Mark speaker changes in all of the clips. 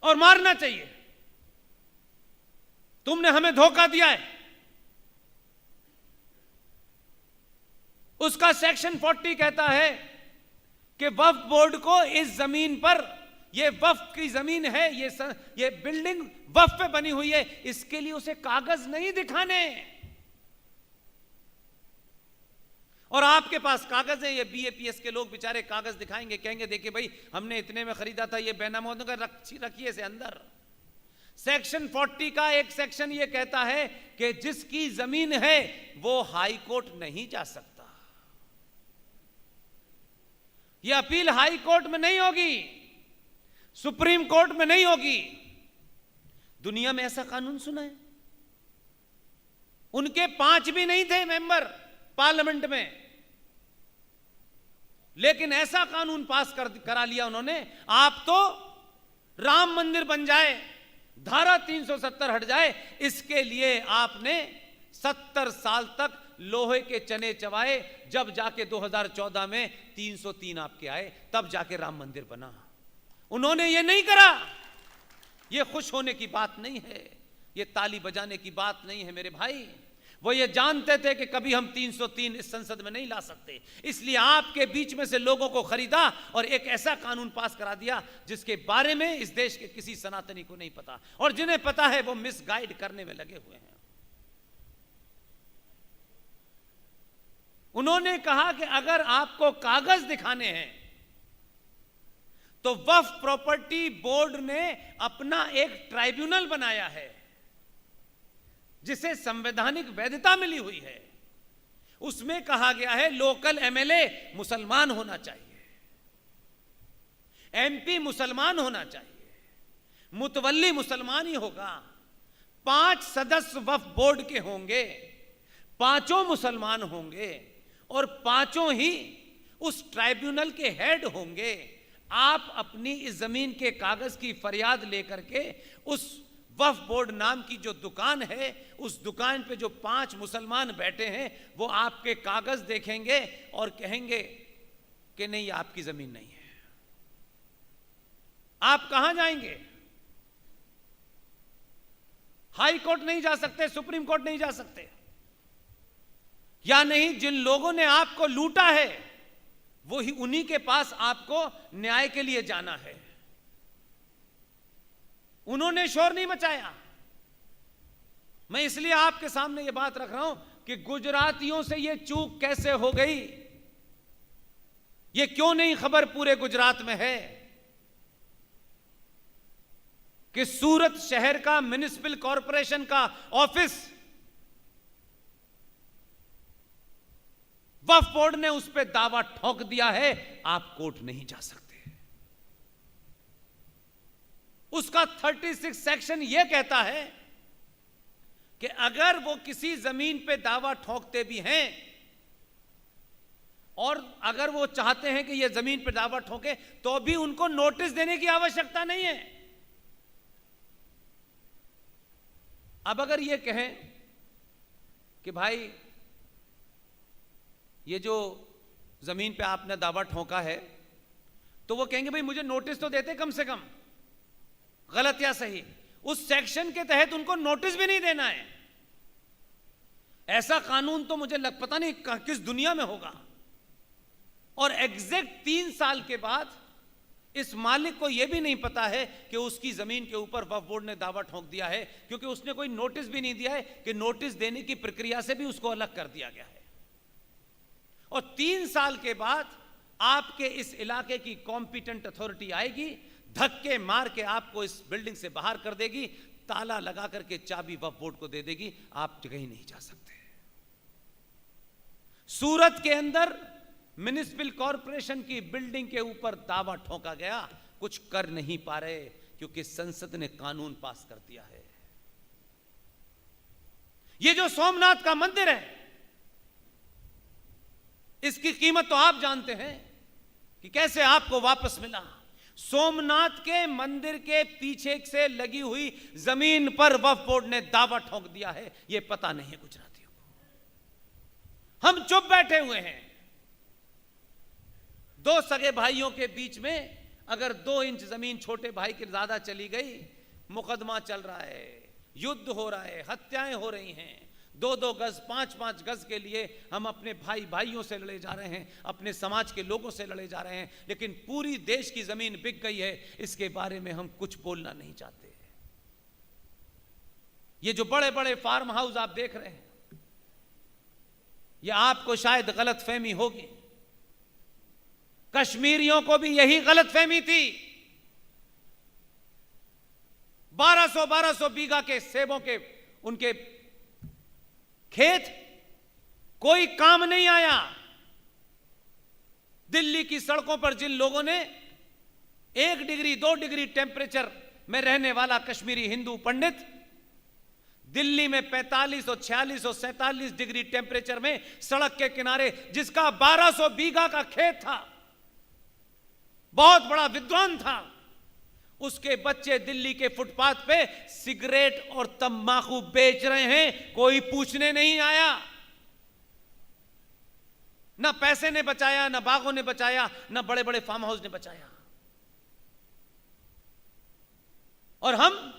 Speaker 1: और मारना चाहिए। तुमने हमें धोखा दिया है। उसका सेक्शन 40 कहता है कि वक्फ बोर्ड को इस जमीन पर, ये वक्फ की जमीन है, ये बिल्डिंग वक्फ पे बनी हुई है, इसके लिए उसे कागज नहीं दिखाने। और आपके पास कागज है, ये बीएपीएस के लोग बेचारे कागज दिखाएंगे, कहेंगे देखिए भाई हमने इतने में खरीदा था, ये बेनामों का रखिए इसे अंदर। सेक्शन 40 का एक सेक्शन ये कहता है कि जिसकी जमीन है वो हाई कोर्ट नहीं जा सकता। ये अपील हाई कोर्ट में नहीं होगी, सुप्रीम कोर्ट में नहीं होगी। दुनिया में ऐसा कानून सुना है? उनके 5 भी नहीं थे मेंबर पार्लियामेंट में, लेकिन ऐसा कानून पास करा लिया उन्होंने, आप तो राम मंदिर बन जाए, धारा 370 हट जाए, इसके लिए आपने 70 साल तक लोहे के चने चबाए। जब जाके 2014 में 303 आपके आए, तब जाके राम मंदिर बना। उन्होंने ये नहीं करा। ये खुश होने की बात नहीं है, ये ताली बजाने की बात नहीं है मेरे भाई। वो ये जानते थे कि कभी हम 303 इस संसद में नहीं ला सकते, इसलिए आपके बीच में से लोगों को खरीदा और एक ऐसा कानून पास करा दिया जिसके बारे में इस देश के किसी सनातनी को नहीं पता, और जिन्हें पता है वो मिसगाइड करने में लगे हुए हैं। उन्होंने कहा कि अगर आपको कागज दिखाने हैं तो वक्फ प्रॉपर्टी बोर्ड ने अपना एक ट्राइब्यूनल बनाया है जिसे संवैधानिक वैधता मिली हुई है। उसमें कहा गया है लोकल एमएलए मुसलमान होना चाहिए, एमपी मुसलमान होना चाहिए, मुतवल्ली मुसलमान ही होगा, 5 सदस्य वक्फ बोर्ड के होंगे, 5 मुसलमान होंगे और 5 ही उस ट्राइब्यूनल के हेड होंगे। आप अपनी इस जमीन के कागज की फरियाद लेकर के उस वक्फ बोर्ड नाम की जो दुकान है, उस दुकान पे जो 5 मुसलमान बैठे हैं वो आपके कागज देखेंगे और कहेंगे कि नहीं आपकी जमीन नहीं है। आप कहां जाएंगे? हाई कोर्ट नहीं जा सकते, सुप्रीम कोर्ट नहीं जा सकते, या नहीं जिन लोगों ने आपको लूटा है वो ही उन्हीं के पास आपको न्याय के लिए जाना है। उन्होंने शोर नहीं मचाया। मैं इसलिए आपके सामने ये बात रख रहा हूं कि गुजरातियों से ये चूक कैसे हो गई, ये क्यों नहीं खबर पूरे गुजरात में है कि सूरत शहर का म्युनिसिपल कॉरपोरेशन का ऑफिस वक्फ बोर्ड ने उस पर दावा ठोक दिया है, आप कोर्ट नहीं जा सकते। उसका 36 सेक्शन यह कहता है कि अगर वो किसी जमीन पे दावा ठोकते भी हैं और अगर वो चाहते हैं कि ये जमीन पे दावा ठोके तो भी उनको नोटिस देने की आवश्यकता नहीं है। अब अगर ये कहें कि भाई ये जो जमीन पे आपने दावा ठोका है, तो वो कहेंगे भाई मुझे नोटिस तो देते कम से कम, गलत या सही। उस सेक्शन के तहत उनको नोटिस भी नहीं देना है। ऐसा कानून तो मुझे पता नहीं किस दुनिया में होगा। और एग्जैक्ट 3 साल के बाद इस मालिक को यह भी नहीं पता है कि उसकी जमीन के ऊपर वक्फ बोर्ड ने दावा ठोक दिया है, क्योंकि उसने कोई नोटिस भी नहीं दिया है कि नोटिस देने की प्रक्रिया से भी उसको अलग कर दिया गया है। और 3 साल के बाद आपके इस इलाके की कॉम्पिटेंट अथॉरिटी आएगी, धक्के मार के आपको इस बिल्डिंग से बाहर कर देगी, ताला लगा करके चाबी वक्फ बोर्ड को दे देगी, आप कहीं नहीं जा सकते। सूरत के अंदर म्युनिसिपल कॉरपोरेशन की बिल्डिंग के ऊपर दावा ठोका गया, कुछ कर नहीं पा रहे क्योंकि संसद ने कानून पास कर दिया है। ये जो सोमनाथ का मंदिर है, इसकी कीमत तो आप जानते हैं कि कैसे आपको वापस मिला। सोमनाथ के मंदिर के पीछे से लगी हुई जमीन पर वक्फ बोर्ड ने दावा ठोक दिया है, यह पता नहीं है गुजरातियों को। हम चुप बैठे हुए हैं। 2 सगे भाइयों के बीच में अगर 2 इंच जमीन छोटे भाई की ज्यादा चली गई, मुकदमा चल रहा है, युद्ध हो रहा है, हत्याएं हो रही हैं, 2-2 गज 5-5 गज के लिए हम अपने भाइयों से लड़े जा रहे हैं, अपने समाज के लोगों से लड़े जा रहे हैं, लेकिन पूरी देश की जमीन बिक गई है, इसके बारे में हम कुछ बोलना नहीं चाहते। ये जो बड़े बड़े फार्म हाउस आप देख रहे हैं, ये आपको शायद गलतफहमी होगी, कश्मीरियों को भी यही गलतफहमी थी। 1200 बीघा के सेबों के उनके खेत कोई काम नहीं आया। दिल्ली की सड़कों पर जिन लोगों ने 1 डिग्री 2 डिग्री टेम्परेचर में रहने वाला कश्मीरी हिंदू पंडित दिल्ली में 45 और 46 और 47 डिग्री टेम्परेचर में सड़क के किनारे, जिसका 1200 बीघा का खेत था, बहुत बड़ा विद्वान था, उसके बच्चे दिल्ली के फुटपाथ पे सिगरेट और तंबाकू बेच रहे हैं, कोई पूछने नहीं आया। ना पैसे ने बचाया, ना बागों ने बचाया, ना बड़े बड़े फार्म हाउस ने बचाया। और हम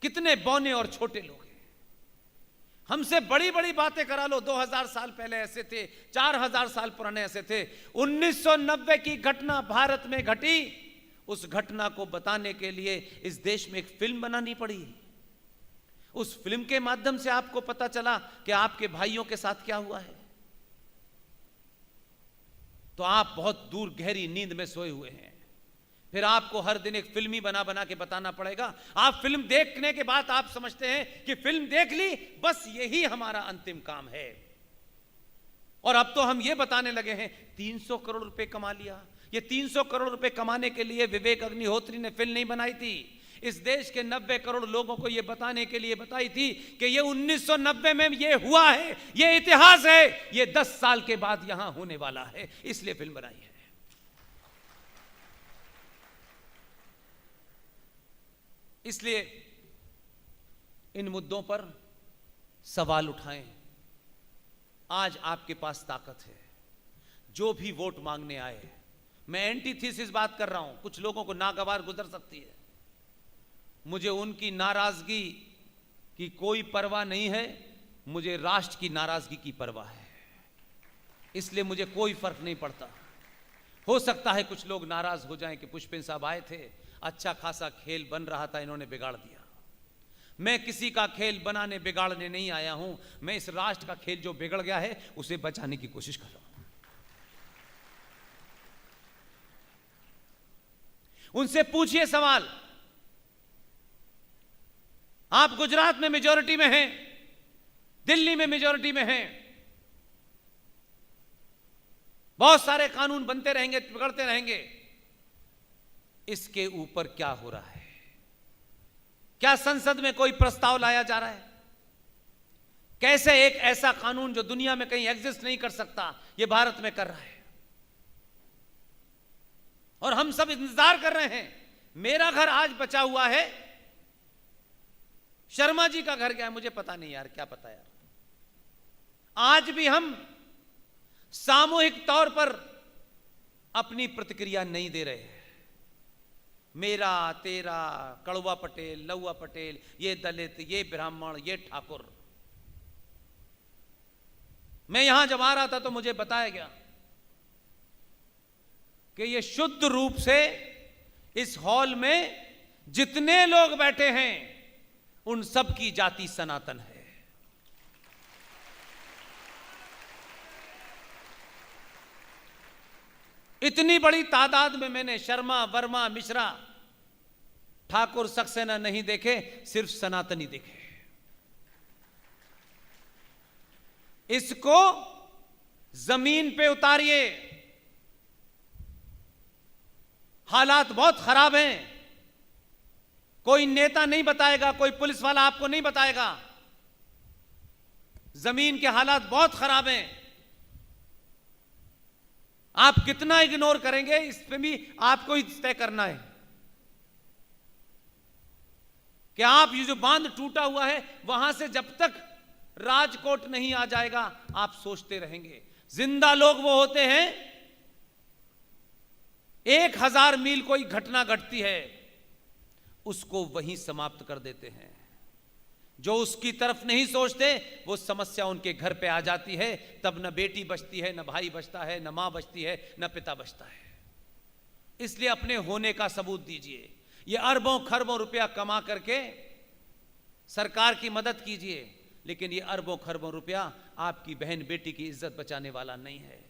Speaker 1: कितने बौने और छोटे लोग हैं। हमसे बड़ी बड़ी बातें करा लो, 2000 साल पहले ऐसे थे, 4000 साल पुराने ऐसे थे। 1990 की घटना भारत में घटी, उस घटना को बताने के लिए इस देश में एक फिल्म बनानी पड़ी। उस फिल्म के माध्यम से आपको पता चला कि आपके भाइयों के साथ क्या हुआ है, तो आप बहुत दूर गहरी नींद में सोए हुए हैं। फिर आपको हर दिन एक फिल्म ही बना बना के बताना पड़ेगा। आप फिल्म देखने के बाद आप समझते हैं कि फिल्म देख ली, बस यही हमारा अंतिम काम है। और अब तो हम ये बताने लगे हैं 300 करोड़ रुपए कमा लिया। ये 300 करोड़ रुपए कमाने के लिए विवेक अग्निहोत्री ने फिल्म नहीं बनाई थी, इस देश के 90 करोड़ लोगों को यह बताने के लिए बताई थी कि ये 1990 में ये हुआ है, ये इतिहास है, ये 10 साल के बाद यहां होने वाला है, इसलिए फिल्म बनाई है। इसलिए इन मुद्दों पर सवाल उठाएं। आज आपके पास ताकत है। जो भी वोट मांगने आए, मैं एंटीथीसिस बात कर रहा हूं, कुछ लोगों को नागवार गुजर सकती है, मुझे उनकी नाराजगी की कोई परवाह नहीं है, मुझे राष्ट्र की नाराजगी की परवाह है। इसलिए मुझे कोई फर्क नहीं पड़ता। हो सकता है कुछ लोग नाराज हो जाएं कि पुष्पेंद्र साहब आए थे, अच्छा खासा खेल बन रहा था, इन्होंने बिगाड़ दिया। मैं किसी का खेल बनाने बिगाड़ने नहीं आया हूं, मैं इस राष्ट्र का खेल जो बिगड़ गया है उसे बचाने की कोशिश कर रहा हूं। उनसे पूछिए सवाल। आप गुजरात में मेजॉरिटी में हैं, दिल्ली में मेजॉरिटी में हैं, बहुत सारे कानून बनते रहेंगे, बिगड़ते रहेंगे, इसके ऊपर क्या हो रहा है? क्या संसद में कोई प्रस्ताव लाया जा रहा है? कैसे एक ऐसा कानून जो दुनिया में कहीं एग्जिस्ट नहीं कर सकता, यह भारत में कर रहा है? और हम सब इंतजार कर रहे हैं। मेरा घर आज बचा हुआ है, शर्मा जी का घर क्या है मुझे पता नहीं यार, क्या पता यार। आज भी हम सामूहिक तौर पर अपनी प्रतिक्रिया नहीं दे रहे हैं। मेरा, तेरा, कड़वा पटेल, लौवा पटेल, ये दलित, ये ब्राह्मण, ये ठाकुर। मैं यहां जब आ रहा था तो मुझे बताया गया कि ये शुद्ध रूप से इस हॉल में जितने लोग बैठे हैं उन सब की जाति सनातन है। इतनी बड़ी तादाद में मैंने शर्मा, वर्मा, मिश्रा, ठाकुर, सक्सेना नहीं देखे, सिर्फ सनातनी देखे। इसको जमीन पे उतारिए। हालात बहुत खराब हैं। कोई नेता नहीं बताएगा, कोई पुलिस वाला आपको नहीं बताएगा। जमीन के हालात बहुत खराब हैं। आप कितना इग्नोर करेंगे, इस पे भी आपको ही तय करना है कि आप ये जो बांध टूटा हुआ है वहां से जब तक राजकोट नहीं आ जाएगा आप सोचते रहेंगे। जिंदा लोग वो होते हैं 1000 मील कोई घटना घटती है, उसको वहीं समाप्त कर देते हैं। जो उसकी तरफ नहीं सोचते, वो समस्या उनके घर पे आ जाती है, तब न बेटी बचती है, न भाई बचता है, न मां बचती है, न पिता बचता है। इसलिए अपने होने का सबूत दीजिए। ये अरबों खरबों रुपया कमा करके सरकार की मदद कीजिए, लेकिन ये अरबों खरबों रुपया आपकी बहन बेटी की इज्जत बचाने वाला नहीं है।